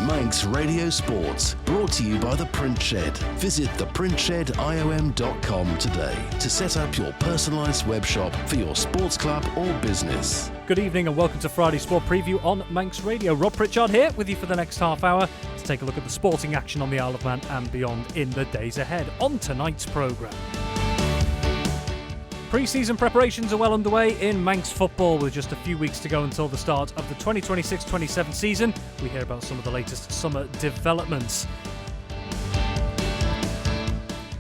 Manx Radio Sports, brought to you by The Print Shed. Visit theprintshediom.com today to set up your personalised web shop for your sports club or business. Good evening and welcome to Friday Sport Preview on Manx Radio. Rob Pritchard here with you for the next half hour to take a look at the sporting action on the Isle of Man and beyond in the days ahead. On tonight's programme, pre-season preparations are well underway in Manx football with just a few weeks to go until the start of the 2026-27 season. We hear about some of the latest summer developments.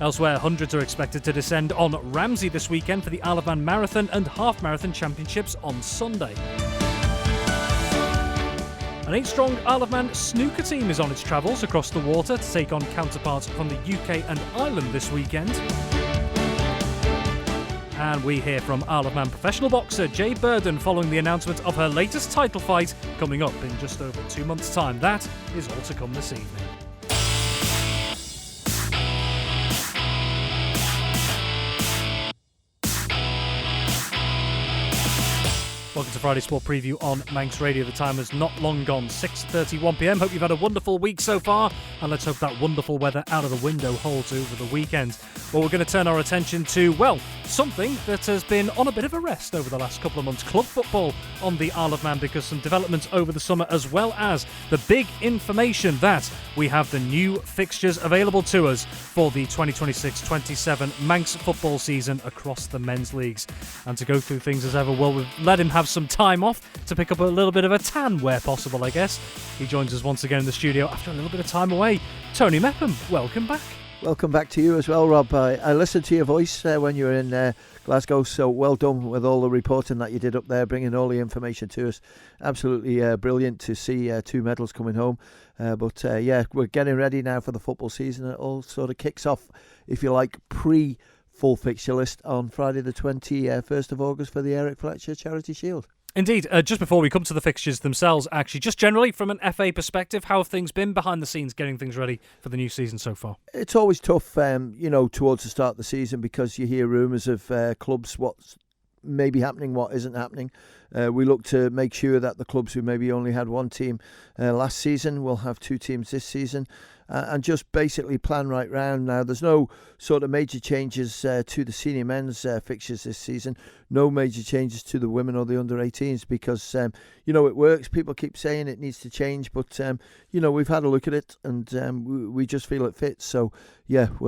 Elsewhere, hundreds are expected to descend on Ramsey this weekend for the Isle of Man Marathon and Half Marathon Championships on Sunday. An 8-strong Isle of Man snooker team is on its travels across the water to take on counterparts from the UK and Ireland this weekend. And we hear from Isle of Man professional boxer Jade Burden following the announcement of her latest title fight coming up in just over 2 months' time. That is all to come this evening. Welcome to Friday Sport Preview on Manx Radio. The time has not long gone, 6:31pm. Hope you've had a wonderful week so far, and let's hope that wonderful weather out of the window holds over the weekend. Well, we're going to turn our attention to, well, something that has been on a bit of a rest over the last couple of months. Club football on the Isle of Man, because some developments over the summer, as well as the big information that we have the new fixtures available to us for the 2026-27 Manx football season across the men's leagues. And to go through things as ever, well, we've let him have some time off to pick up a little bit of a tan where possible, I guess. He joins us once again in the studio after a little bit of time away. Tony Mepham, welcome back. Welcome back to you as well, Rob. I listened to your voice when you were in Glasgow, so well done with all the reporting that you did up there, bringing all the information to us. Absolutely brilliant to see 2 medals coming home. But we're getting ready now for the football season. It all sort of kicks off, if you like, full fixture list on Friday the 21st of August for the Eric Fletcher Charity Shield. Indeed. Just before we come to the fixtures themselves, actually, just generally from an FA perspective, how have things been behind the scenes getting things ready for the new season so far? It's always tough, towards the start of the season, because you hear rumours of clubs, what's maybe happening, what isn't happening. We look to make sure that the clubs who maybe only had one team last season will have 2 teams this season. And just basically plan right round now. There's no sort of major changes to the senior men's fixtures this season. No major changes to the women or the under-18s because, it works. People keep saying it needs to change, but, we've had a look at it and we just feel it fits. So,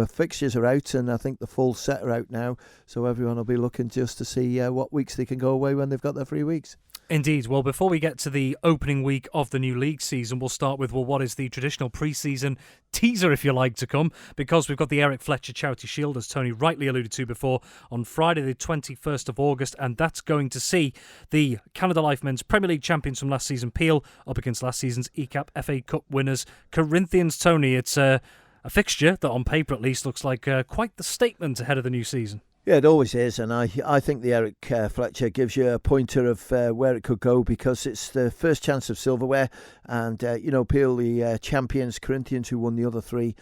fixtures are out and I think the full set are out now. So everyone will be looking just to see what weeks they can go away when they've got their 3 weeks. Indeed. Well, before we get to the opening week of the new league season, we'll start with, what is the traditional pre-season teaser, if you like, to come, because we've got the Eric Fletcher Charity Shield, as Tony rightly alluded to before, on Friday the 21st of August, and that's going to see the Canada Life Men's Premier League champions from last season, Peel, up against last season's ECAP FA Cup winners, Corinthians. Tony, it's a fixture that on paper at least looks like quite the statement ahead of the new season. Yeah, it always is, and I think the Eric Fletcher gives you a pointer of where it could go because it's the first chance of silverware, and Peel, the champions, Corinthians, who won the other 3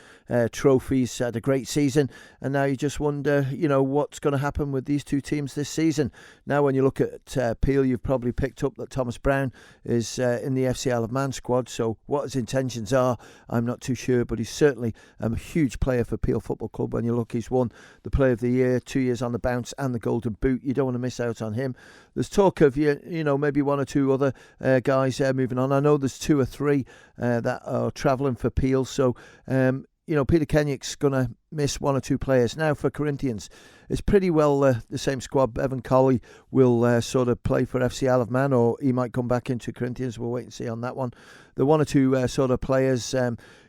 trophies, had a great season, and now you just wonder, what's going to happen with these 2 teams this season. Now, when you look at Peel, you've probably picked up that Thomas Brown is in the FC Isle of Man squad, so what his intentions are, I'm not too sure, but he's certainly a huge player for Peel Football Club. When you look, he's won the Player of the Year 2 years on the bounce and the Golden Boot. You don't want to miss out on him. There's talk of maybe 1 or 2 other guys moving on. I know there's 2 or 3 that are travelling for Peel, so Peter Kenyick's going to miss 1 or 2 players. Now for Corinthians, it's pretty well the same squad. Evan Colley will sort of play for FC Isle of Man, or he might come back into Corinthians. We'll wait and see on that one. The 1 or 2 sort of players,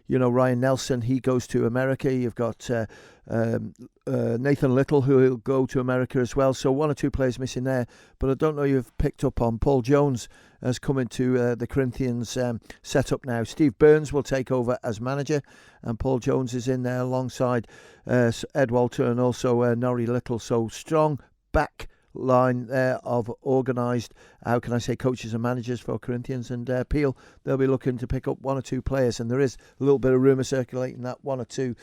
Ryan Nelson, he goes to America. You've got Nathan Little, who will go to America as well. So 1 or 2 players missing there. But I don't know you've picked up on Paul Jones has come into the Corinthians setup now. Steve Burns will take over as manager, and Paul Jones is in there alongside Ed Walter and also Norrie Little. So strong back line there of organised, coaches and managers for Corinthians. And Peel, they'll be looking to pick up 1 or 2 players, and there is a little bit of rumour circulating that 1 or 2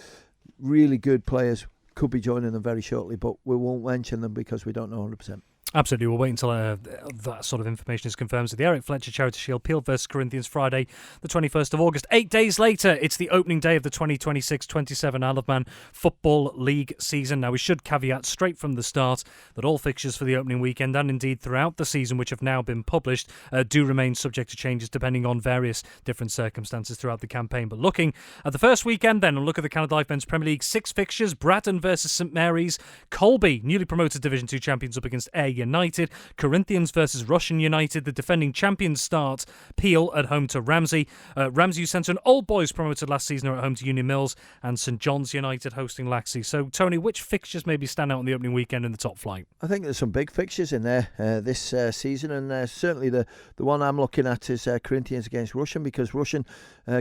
really good players could be joining them very shortly, but we won't mention them because we don't know 100%. Absolutely. We'll wait until that sort of information is confirmed. So the Eric Fletcher Charity Shield, Peel versus Corinthians, Friday, the 21st of August. 8 days later, it's the opening day of the 2026-27 Isle of Man Football League season. Now, we should caveat straight from the start that all fixtures for the opening weekend and indeed throughout the season, which have now been published, do remain subject to changes depending on various different circumstances throughout the campaign. But looking at the first weekend then, and look at the Canada Life Men's Premier League, 6 fixtures: Bratton versus St Mary's, Colby, newly promoted Division 2 champions, up against Ayr United, Corinthians versus Russian United, the defending champions start, Peel at home to Ramsey, Ramsey Youth Centre and Old Boys, promoted last season, are at home to Union Mills, and St John's United hosting Laxey. So, Tony, which fixtures maybe stand out on the opening weekend in the top flight? I think there's some big fixtures in there this season, and certainly the one I'm looking at is Corinthians against Russian, because Russian,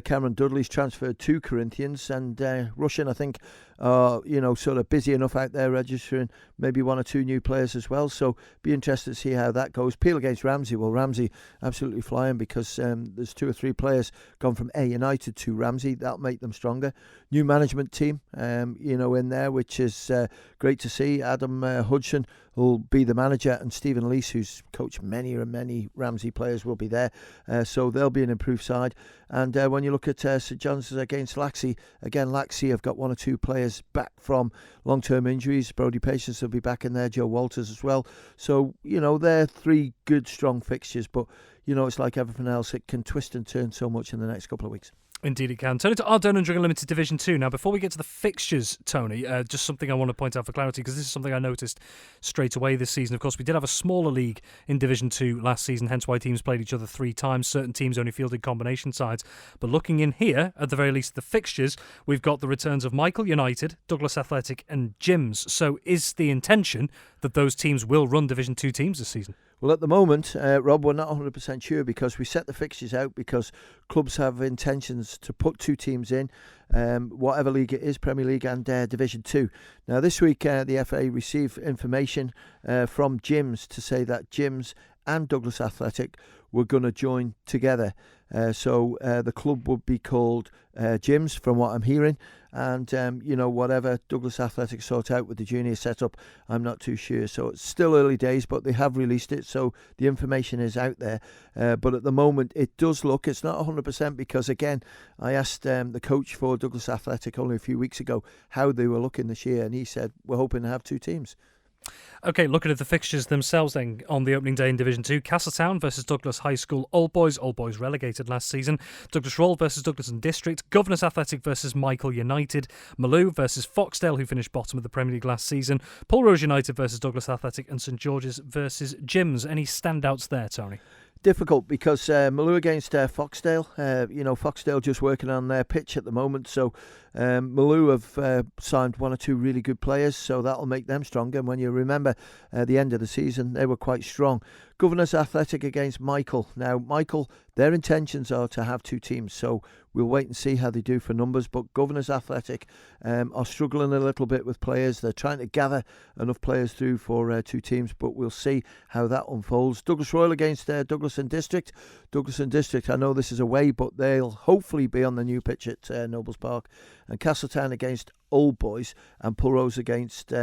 Cameron Dudley's transferred to Corinthians, and Russian, I think, are sort of busy enough out there registering maybe 1 or 2 new players as well. So be interested to see how that goes. Peel against Ramsey. Well, Ramsey absolutely flying, because there's 2 or 3 players gone from Ayr United to Ramsey. That'll make them stronger. New management team, in there, which is great to see. Adam Hudson will be the manager, and Stephen Leese, who's coached many Ramsey players, will be there. So they'll be an improved side. And when you look at St John's against Laxey, again, Laxey have got 1 or 2 players back from long-term injuries. Brodie Patience will be back in there, Joe Walters as well. So, they're 3 good, strong fixtures. But, it's like everything else, it can twist and turn so much in the next couple of weeks. Indeed it can. Turning to Ardern and Drigger Limited Division 2. Now, before we get to the fixtures, Tony, just something I want to point out for clarity, because this is something I noticed straight away this season. Of course, we did have a smaller league in Division 2 last season, hence why teams played each other 3 times. Certain teams only fielded combination sides. But looking in here, at the very least, the fixtures, we've got the returns of Michael United, Douglas Athletic and Gyms. So is the intention that those teams will run Division 2 teams this season? Well, at the moment, Rob, we're not 100% sure, because we set the fixtures out because clubs have intentions to put 2 teams in, whatever league it is, Premier League and Division 2. Now, this week, the FA received information from Gyms to say that Gyms and Douglas Athletic were going to join together. So the club would be called Gyms, from what I'm hearing. And, whatever Douglas Athletic sort out with the junior setup, I'm not too sure. So it's still early days, but they have released it. So the information is out there. But at the moment, it does look, it's not 100%, because, again, I asked the coach for Douglas Athletic only a few weeks ago how they were looking this year. And he said, we're hoping to have 2 teams. OK, looking at the fixtures themselves then on the opening day in Division 2, Castletown versus Douglas High School Old Boys relegated last season, Douglas Roll versus Douglas and District, Governors Athletic versus Michael United, Maloo versus Foxdale, who finished bottom of the Premier League last season, Pulrose United versus Douglas Athletic, and St George's versus Gyms. Any standouts there, Tony? Difficult, because Maloo against Foxdale, Foxdale just working on their pitch at the moment, so Maloo have signed 1 or 2 really good players, so that'll make them stronger. And when you remember the end of the season, they were quite strong. Governors Athletic against Michael. Now, Michael, their intentions are to have 2 teams, so we'll wait and see how they do for numbers. But Governors Athletic are struggling a little bit with players. They're trying to gather enough players through for 2 teams, but we'll see how that unfolds. Douglas Royal against Douglas and District. Douglas and District, I know this is away, but they'll hopefully be on the new pitch at Nobles Park. And Castletown against Old Boys, and Pulrose against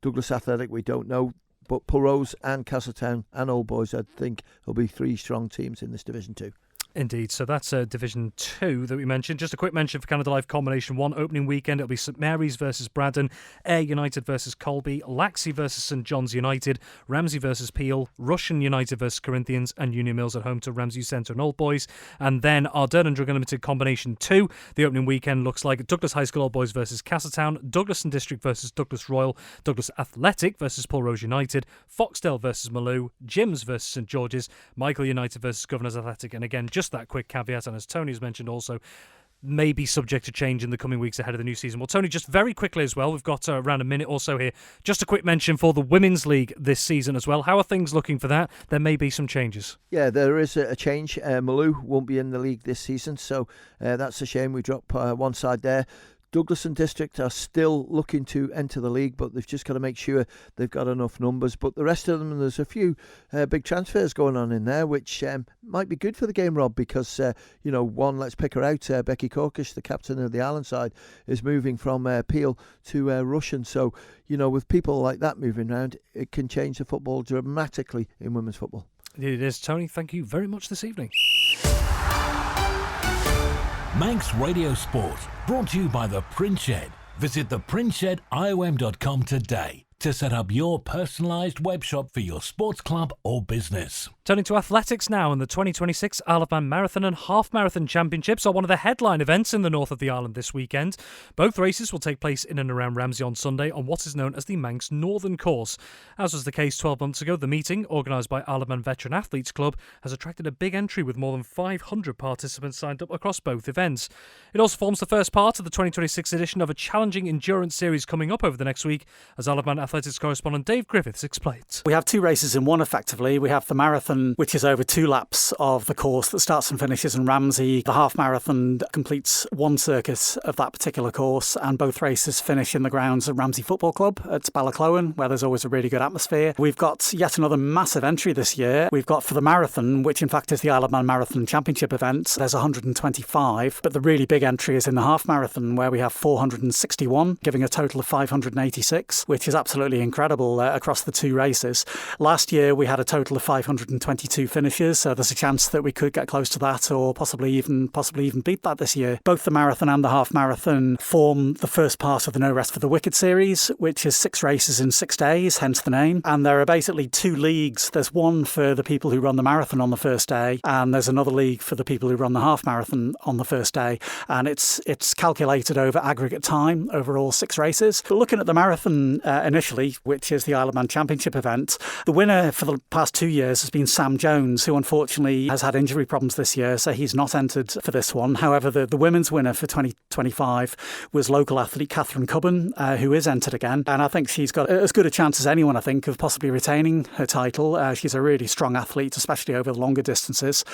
Douglas Athletic, we don't know. But Pulrose and Castletown and Old Boys, I think, will be 3 strong teams in this Division 2. Indeed, so that's Division 2 that we mentioned. Just a quick mention for Canada Life Combination 1. Opening weekend, it'll be St Mary's versus Braddon, Ayr United versus Colby, Laxey versus St John's United, Ramsey versus Peel, Russian United versus Corinthians, and Union Mills at home to Ramsey Youth Centre and Old Boys. And then Ardern and Drigger Limited Combination 2. The opening weekend looks like Douglas High School Old Boys versus Castletown, Douglas and District versus Douglas Royal, Douglas Athletic versus Pulrose United, Foxdale versus Maloo, Gyms versus St George's, Michael United versus Governors Athletic. And again, just that quick caveat, and as Tony's mentioned also, may be subject to change in the coming weeks ahead of the new season. Well, Tony, just very quickly as well, we've got around a minute or so here, just a quick mention for the Women's League this season as well. How are things looking for that? There may be some changes. Yeah, there is a change. Maloo won't be in the league this season, so that's a shame. We drop one side there. Douglas and District are still looking to enter the league, but they've just got to make sure they've got enough numbers. But the rest of them, there's a few big transfers going on in there, which might be good for the game, Rob, because, one, let's pick her out, Becky Corkish, the captain of the Island side, is moving from Peel to Russian. So, with people like that moving around, it can change the football dramatically in women's football. Indeed it is. Tony, thank you very much this evening. Manx Radio Sport, brought to you by The Print Shed. Visit theprintshediom.com today to set up your personalised web shop for your sports club or business. Turning to athletics now, and the 2026 Isle of Man Marathon and Half Marathon Championships are one of the headline events in the north of the island this weekend. Both races will take place in and around Ramsey on Sunday on what is known as the Manx Northern Course. As was the case 12 months ago, the meeting, organised by Isle of Man Veteran Athletes Club, has attracted a big entry with more than 500 participants signed up across both events. It also forms the first part of the 2026 edition of a challenging endurance series coming up over the next week, as Isle of Man Athletics correspondent Dave Griffiths explains. We have two races in one, effectively. We have the marathon, which is over 2 laps of the course that starts and finishes in Ramsey. The half marathon completes one circuit of that particular course, and both races finish in the grounds of Ramsey Football Club at Ballacloan, where there's always a really good atmosphere. We've got yet another massive entry this year. We've got for the marathon, which in fact is the Isle of Man Marathon Championship event, there's 125, but the really big entry is in the half marathon, where we have 461, giving a total of 586, which is absolutely incredible across the two races. Last year we had a total of 522 finishes, so there's a chance that we could get close to that, or possibly even beat that this year. Both the marathon and the half marathon form the first part of the No Rest for the Wicked series, which is 6 races in 6 days, hence the name. And there are basically 2 leagues. There's one for the people who run the marathon on the first day, and there's another league for the people who run the half marathon on the first day. And it's calculated over aggregate time over all 6 races. But looking at the marathon initially, which is the Isle of Man Championship event, the winner for the past 2 years has been Sam Jones, who unfortunately has had injury problems this year, so he's not entered for this one. However, the women's winner for 2025 was local athlete Catherine Cubban, who is entered again, and I think she's got as good a chance as anyone, I think, of possibly retaining her title. She's a really strong athlete, especially over the longer distances.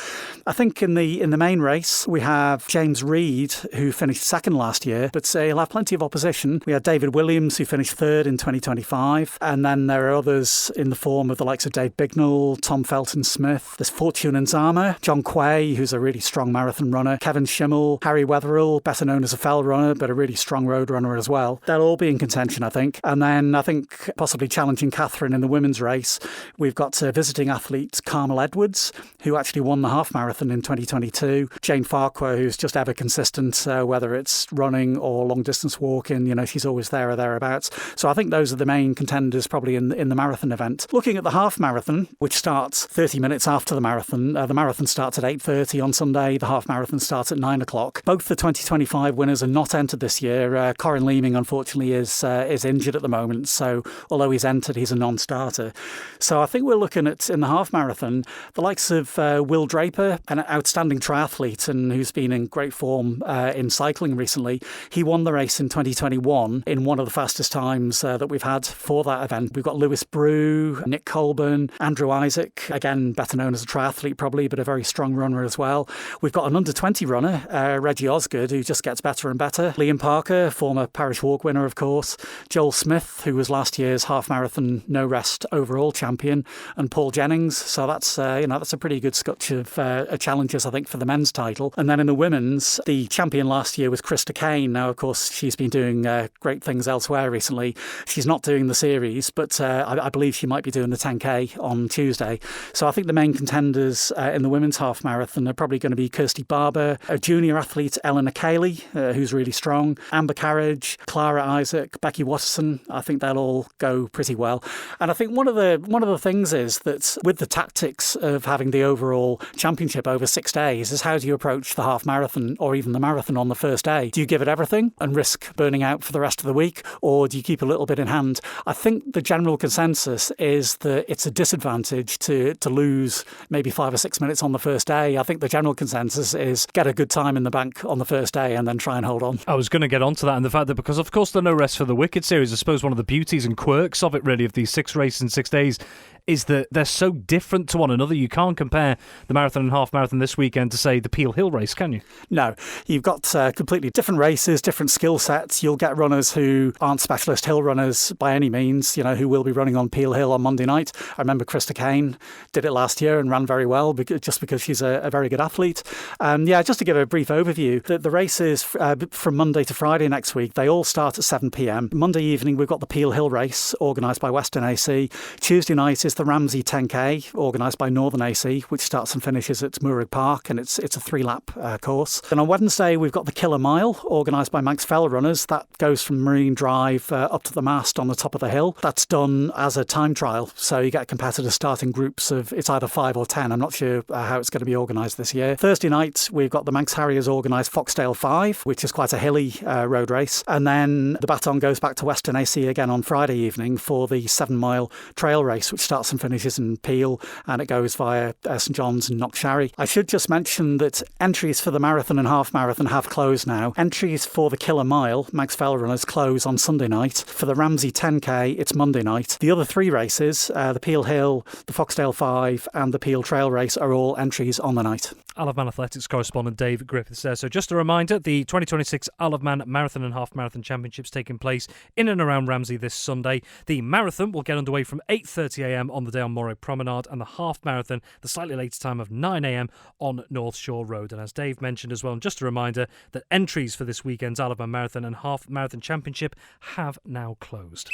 I think in the main race we have James Reed, who finished second last year, but he'll have plenty of opposition. We had David Williams, who finished third in 2025, and then there are others in the form of the likes of Dave Bignell, Tom Felton-Smith, there's Fortune Nzama, John Quay, who's a really strong marathon runner, Kevin Schimmel, Harry Wetherill, better known as a fell runner, but a really strong road runner as well. They'll all be in contention, I think. And then I think possibly challenging Catherine in the women's race, we've got visiting athlete Carmel Edwards, who actually won the half marathon in 2022, Jane Farquhar, who's just ever consistent, whether it's running or long distance walking, she's always there or thereabouts. So I think those are the main contenders probably in the marathon event. Looking at the half marathon, which starts 30 minutes after the marathon starts at 8:30 on Sunday, the half marathon starts at 9 o'clock. Both the 2025 winners are not entered this year. Corin Leeming, unfortunately, is injured at the moment, so although he's entered, he's a non-starter. So I think we're looking at, in the half marathon, the likes of Will Draper, an outstanding triathlete and who's been in great form in cycling recently. He won the race in 2021 in one of the fastest times that we've had for that event. We've got Lewis Brew, Nick Colburn, Andrew Isaac, again better known as a triathlete probably, but a very strong runner as well. We've got an under-20 runner, Reggie Osgood, who just gets better and better. Liam Parker, former Parish Walk winner, of course. Joel Smith, who was last year's half marathon no rest overall champion, and Paul Jennings. So that's a pretty good scotch of challenges, I think, for the men's title. And then in the women's, the champion last year was Krista Kane. Now, of course, she's been doing great things elsewhere recently. She's not doing the series, but I believe she might be doing the 10K on Tuesday. So I think the main contenders in the women's half marathon are probably going to be Kirsty Barber, a junior athlete Eleanor Cayley, who's really strong, Amber Carriage, Clara Isaac, Becky Watterson. I think they'll all go pretty well. And I think one of the things is that with the tactics of having the overall championship over 6 days is how do you approach the half marathon or even the marathon on the first day? Do you give it everything and risk burning out for the rest of the week, or do you keep a little bit in hand? I think the general consensus is that it's a disadvantage to lose maybe 5 or 6 minutes on the first day. I think the general consensus is get a good time in the bank on the first day and then try and hold on. I was going to get onto that, and the fact that because of course the No Rest for the Wicked series, I suppose one of the beauties and quirks of it really, of these 6 races in 6 days, is that they're so different to one another. You can't compare the marathon and half marathon this weekend to, say, the Peel Hill race, can you? No, you've got completely different races, different skill sets. You'll get runners who aren't specialist hill runners by any means, who will be running on Peel Hill on Monday night. I remember Krista Kane did it last year and ran very well just because she's a very good athlete. Just to give a brief overview, the races from Monday to Friday next week, they all start at 7 p.m. Monday evening, we've got the Peel Hill race organised by Western AC. Tuesday night is the Ramsey 10K organised by Northern AC, which starts and finishes at Moorag Park, and it's a 3-lap course. Then on Wednesday, we've got the Killer Mile organised by Manx Fell Runners. That goes from Marine Drive up to the mast on the top of the hill. That's done as a time trial, so you get competitors starting groups of, it's either 5 or 10. I'm not sure how it's going to be organised this year. Thursday night, we've got the Manx Harriers organised Foxdale 5, which is quite a hilly road race. And then the baton goes back to Western AC again on Friday evening for the 7-mile trail race, which starts and finishes in Peel, and it goes via St John's and Knockshary. I should just mention that entries for the marathon and half marathon have closed now. Entries for the Killer Mile, Manx Fell Runners, close on Sunday night. For the Ramsey 10K, it's Monday night. The other 3 races, the Peel Hill, the Foxdale 5 and the Peel Trail Race, are all entries on the night. Isle of Man Athletics correspondent Dave Griffiths there. So just a reminder, the 2026 Isle of Man Marathon and Half Marathon Championships taking place in and around Ramsey this Sunday. The marathon will get underway from 8:30am on the day on Moray Promenade, and the half marathon, the slightly later time of 9am on North Shore Road. And as Dave mentioned as well, and just a reminder that entries for this weekend's Isle of Man Marathon and Half Marathon Championship have now closed.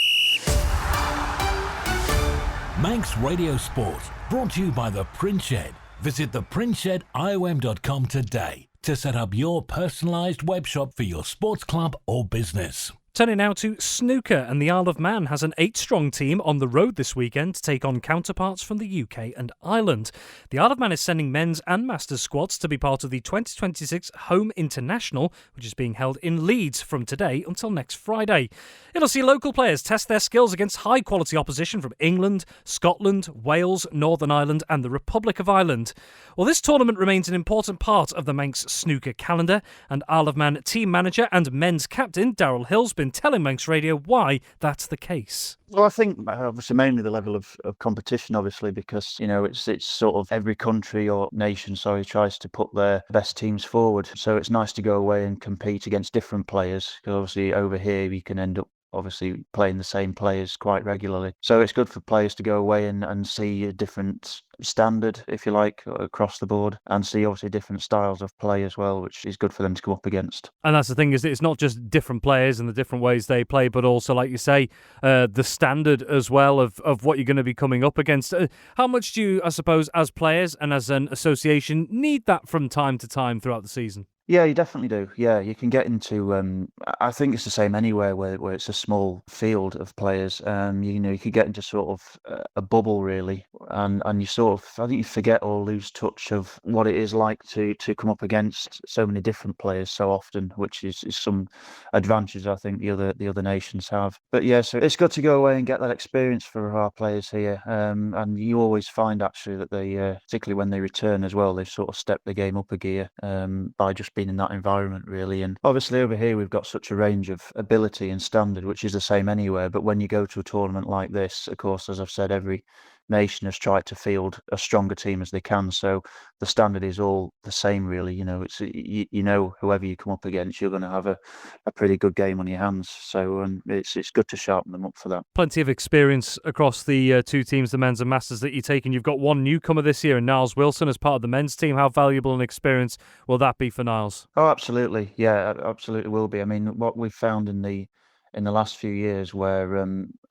Manx Radio Sport, brought to you by the Print Shed. Visit theprintshediom.com today to set up your personalised web shop for your sports club or business. Turning now to snooker, and the Isle of Man has an 8-strong team on the road this weekend to take on counterparts from the UK and Ireland. The Isle of Man is sending men's and masters squads to be part of the 2026 Home International, which is being held in Leeds from today until next Friday. It'll see local players test their skills against high-quality opposition from England, Scotland, Wales, Northern Ireland and the Republic of Ireland. Well, this tournament remains an important part of the Manx snooker calendar, and Isle of Man team manager and men's captain Darryl Hill's been telling Manx Radio why that's the case. Well, I think obviously mainly the level of competition, obviously, because it's sort of every country or nation, tries to put their best teams forward. So it's nice to go away and compete against different players, because obviously over here you can end up obviously playing the same players quite regularly. So it's good for players to go away and see a different standard, if you like, across the board, and see obviously different styles of play as well, which is good for them to come up against. And that's the thing, is that it's not just different players and the different ways they play, but also, like you say, the standard as well of what you're going to be coming up against. How much do you, I suppose, as players and as an association, need that from time to time throughout the season? Yeah, you definitely do. Yeah, you can get into. I think it's the same anywhere where it's a small field of players. You could get into sort of a bubble really, and you sort of, I think you forget or lose touch of what it is like to come up against so many different players so often, which is some advantages I think the other nations have. But yeah, so it's good to go away and get that experience for our players here. And you always find actually that they, particularly when they return as well, they've sort of stepped the game up a gear by just being in that environment really. And obviously over here we've got such a range of ability and standard, which is the same anywhere, but when you go to a tournament like this, of course, as I've said, every nation has tried to field a stronger team as they can, so the standard is all the same really. It's whoever you come up against, you're going to have a pretty good game on your hands, so it's good to sharpen them up for that. Plenty of experience across the two teams, the men's and masters, that you're taking. You've got one newcomer this year, Niles Wilson, as part of the men's team. How valuable an experience will that be for Niles? Oh, absolutely. Yeah, absolutely will be. I mean, what we've found in the last few years, where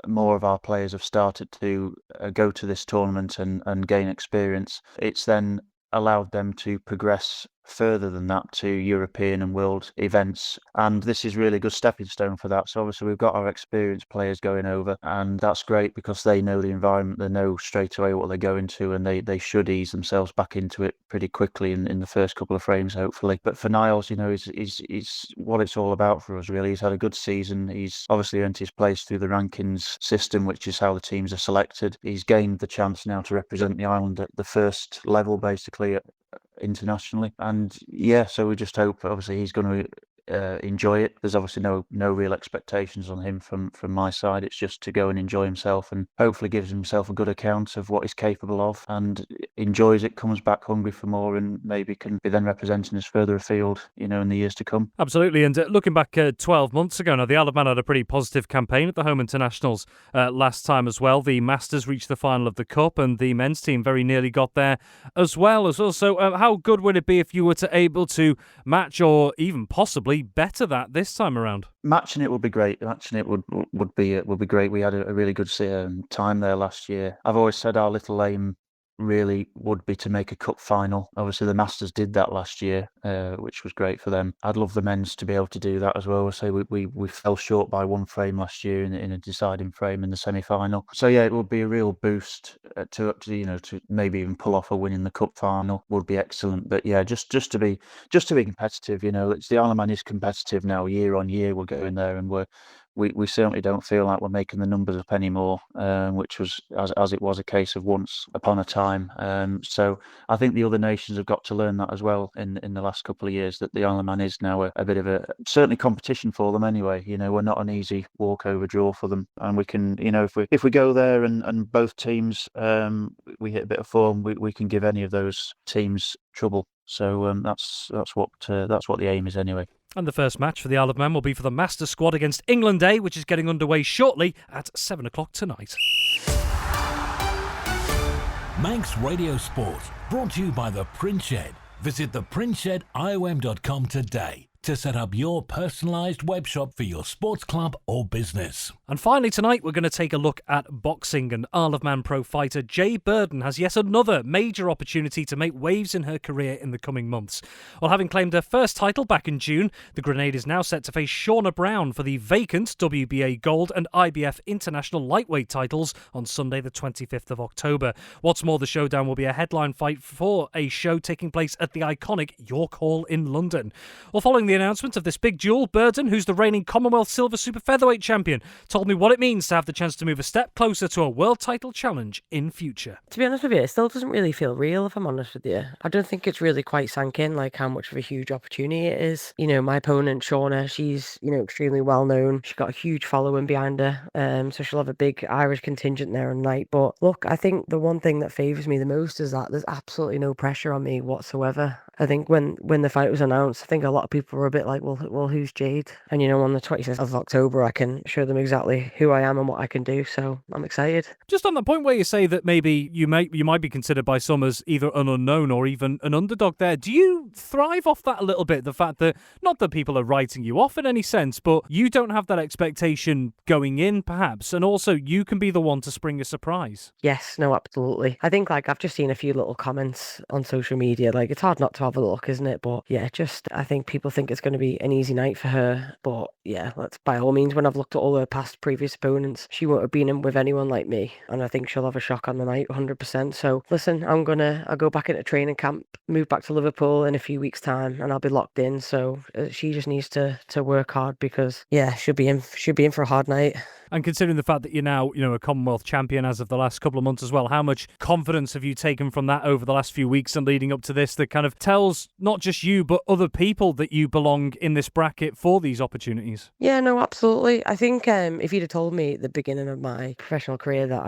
more of our players have started to go to this tournament and gain experience, it's then allowed them to progress further than that to European and world events, and this is really a good stepping stone for that. So obviously we've got our experienced players going over, and that's great because they know the environment, they know straight away what they're going to, and they should ease themselves back into it pretty quickly in the first couple of frames hopefully. But for Niles, he's what it's all about for us really. He's had a good season, he's obviously earned his place through the rankings system, which is how the teams are selected. He's gained the chance now to represent the island at the first level basically internationally, and yeah, so we just hope obviously he's going to enjoy it. There's obviously no real expectations on him from my side. It's just to go and enjoy himself, and hopefully gives himself a good account of what he's capable of, and enjoys it, comes back hungry for more, and maybe can be then representing us further afield, in the years to come. Absolutely. And looking back 12 months ago now, the Isle of Man had a pretty positive campaign at the home internationals last time as well. The Masters reached the final of the Cup, and the men's team very nearly got there as well. So how good would it be if you were able to match or even possibly better that this time around? Matching it would be great. Matching it would be great. We had a really good time there last year. I've always said our little aim really would be to make a cup final. Obviously, the Masters did that last year, which was great for them. I'd love the men's to be able to do that as well. So we fell short by one frame last year in a deciding frame in the semi-final. So yeah, it would be a real boost to maybe even pull off a win in the cup final would be excellent. But yeah, just to be competitive. It's the Isle of Man is competitive now. Year on year, we're going there, and we certainly don't feel like we're making the numbers up anymore, which was as it was a case of once upon a time. So I think the other nations have got to learn that as well in the last couple of years, that the Isle of Man is now a bit of a certainly competition for them anyway. We're not an easy walkover draw for them, and we can, if we go there and both teams we hit a bit of form, we can give any of those teams trouble. So that's what the aim is anyway. And the first match for the Isle of Man will be for the Master squad against England Day, which is getting underway shortly at 7 o'clock tonight. Manx Radio Sport, brought to you by the Print Shed. Visit theprintshediom.com today to set up your personalised web shop for your sports club or business. And finally tonight, we're going to take a look at boxing, and Isle of Man pro fighter Jade Burden has yet another major opportunity to make waves in her career in the coming months. Well, having claimed her first title back in June, the Grenade is now set to face Shauna Brown for the vacant WBA Gold and IBF International Lightweight titles on Sunday the 25th of October. What's more, the showdown will be a headline fight for a show taking place at the iconic York Hall in London. Well, following the announcement of this big duel, Burden, who's the reigning Commonwealth Silver Super Featherweight champion, told me what it means to have the chance to move a step closer to a world title challenge in future. To be honest with you, it still doesn't really feel real, if I'm honest with you. I don't think it's really quite sank in, like, how much of a huge opportunity it is. My opponent, Shauna, she's, extremely well known. She's got a huge following behind her, so she'll have a big Irish contingent there on night. But look, I think the one thing that favours me the most is that there's absolutely no pressure on me whatsoever. I think when the fight was announced, I think a lot of people were a bit like, well, who's Jade? And on the 26th of October, I can show them exactly who I am and what I can do. So I'm excited. Just on the point where you say that maybe you might be considered by some as either an unknown or even an underdog there, do you thrive off that a little bit? The fact that, not that people are writing you off in any sense, but you don't have that expectation going in, perhaps, and also you can be the one to spring a surprise. Yes, no, absolutely. I think, I've just seen a few little comments on social media. It's hard not to have a look, isn't it? But yeah, I think people think it's going to be an easy night for her. But yeah, that's by all means, when I've looked at all her previous opponents, she won't have been in with anyone like me. And I think she'll have a shock on the night, 100%. So listen, I'll go back into training camp, move back to Liverpool in a few weeks' time, and I'll be locked in. So she just needs to work hard, because yeah, she'll be in for a hard night. And considering the fact that you're now, a Commonwealth champion as of the last couple of months as well, how much confidence have you taken from that over the last few weeks and leading up to this that kind of tells not just you, but other people that you belong in this bracket for these opportunities? Yeah, no, absolutely. I think if you'd have told me at the beginning of my professional career that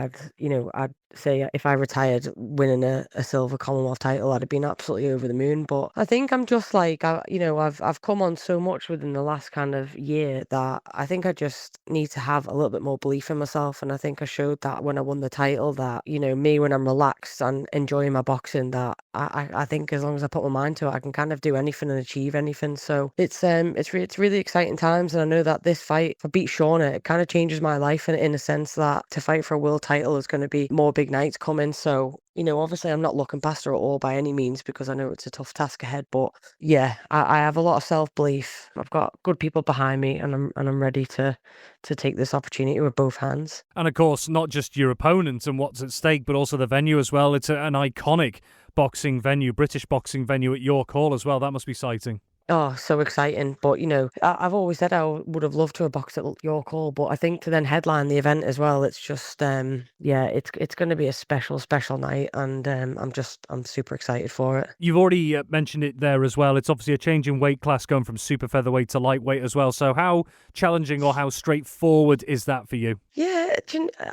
I'd say if I retired winning a silver Commonwealth title, I'd have been absolutely over the moon. But I think I'm just I've come on so much within the last kind of year that I think I just need to have a little bit more belief in myself. And I think I showed that when I won the title, that me, when I'm relaxed and enjoying my boxing, that I think as long as I put my mind to it, I can kind of do anything and achieve anything. So it's really exciting times. And I know that this fight, if I beat Shauna, it kind of changes my life in a sense that to fight for a world title is going to be more big nights coming. So obviously I'm not looking past her at all by any means, because I know it's a tough task ahead. But yeah, I have a lot of self-belief. I've got good people behind me, and I'm ready to take this opportunity with both hands. And of course, not just your opponent and what's at stake, but also the venue as well. It's an iconic boxing venue, British boxing venue at York Hall as well. That must be exciting. Oh, so exciting. But, I've always said I would have loved to have boxed at York Hall, but I think to then headline the event as well, it's just, it's going to be a special, special night. And I'm super excited for it. You've already mentioned it there as well. It's obviously a change in weight class going from super featherweight to lightweight as well. So how challenging or how straightforward is that for you? Yeah,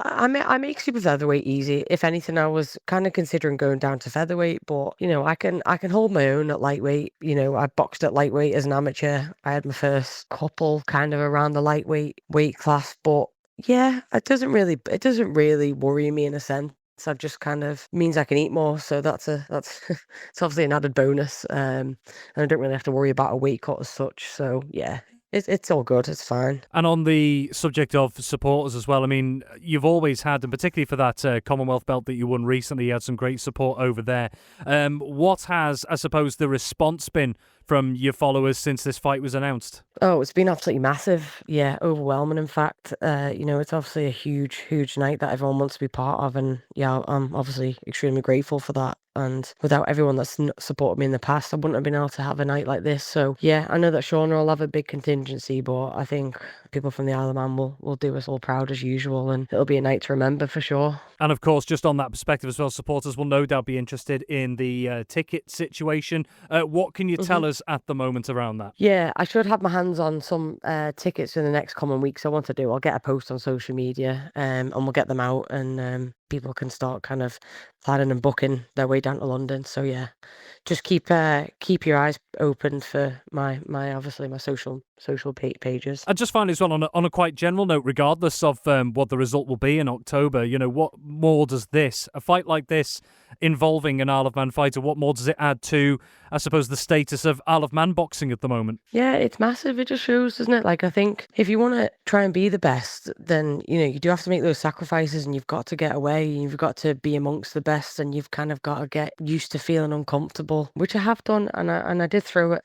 I make super featherweight easy. If anything, I was kind of considering going down to featherweight, but I can hold my own at lightweight. I boxed at lightweight as an amateur. I had my first couple kind of around the lightweight weight class, but yeah, it doesn't really worry me in a sense. So it just kind of means I can eat more, so that's it's obviously an added bonus. And I don't really have to worry about a weight cut as such. So yeah, it's all good. It's fine. And on the subject of supporters as well, I mean, you've always had, and particularly for that Commonwealth belt that you won recently, you had some great support over there. What has, I suppose, the response been from your followers since this fight was announced? Oh, it's been absolutely massive. Yeah, overwhelming, in fact. It's obviously a huge, huge night that everyone wants to be part of. And yeah, I'm obviously extremely grateful for that. And without everyone that's supported me in the past, I wouldn't have been able to have a night like this. So yeah, I know that Shauna will have a big contingency, but I think people from the Isle of Man will do us all proud as usual. And it'll be a night to remember for sure. And of course, just on that perspective as well, supporters will no doubt be interested in the ticket situation. What can you tell us at the moment around that? Yeah, I should have my hands on some tickets in the next coming weeks. I want to do. I'll get a post on social media, and we'll get them out, and people can start kind of planning and booking their way down to London. So yeah, just keep your eyes open for my obviously my social pages. I just find as well on a quite general note, regardless of what the result will be in October, what more does a fight like this involving an Isle of Man fighter, what more does it add to, I suppose, the status of Isle of Man boxing at the moment? Yeah, it's massive. It just shows, doesn't it? Like, I think if you want to try and be the best, then, you do have to make those sacrifices, and you've got to get away, and you've got to be amongst the best, and you've kind of got to get used to feeling uncomfortable, which I have done. And I did throw it,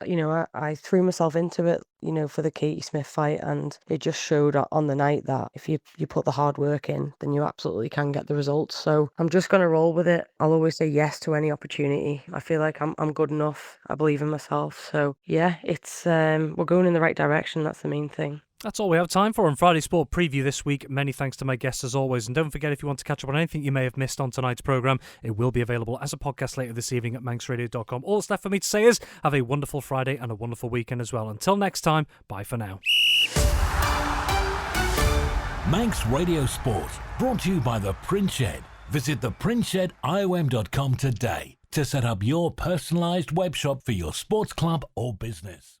I threw myself into it, for the Katie Smith fight, and it just showed on the night that if you put the hard work in, then you absolutely can get the results. So I'm just going to roll with it. I'll always say yes to any opportunity. I feel like I'm good enough. I believe in myself. So yeah, it's we're going in the right direction. That's the main thing. That's all we have time for on Friday Sport Preview this week. Many thanks to my guests as always. And don't forget, if you want to catch up on anything you may have missed on tonight's programme, it will be available as a podcast later this evening at manxradio.com. All that's left for me to say is have a wonderful Friday and a wonderful weekend as well. Until next time, bye for now. Manx Radio Sport, brought to you by the Print Shed. Visit theprintshediom.com today to set up your personalised web shop for your sports club or business.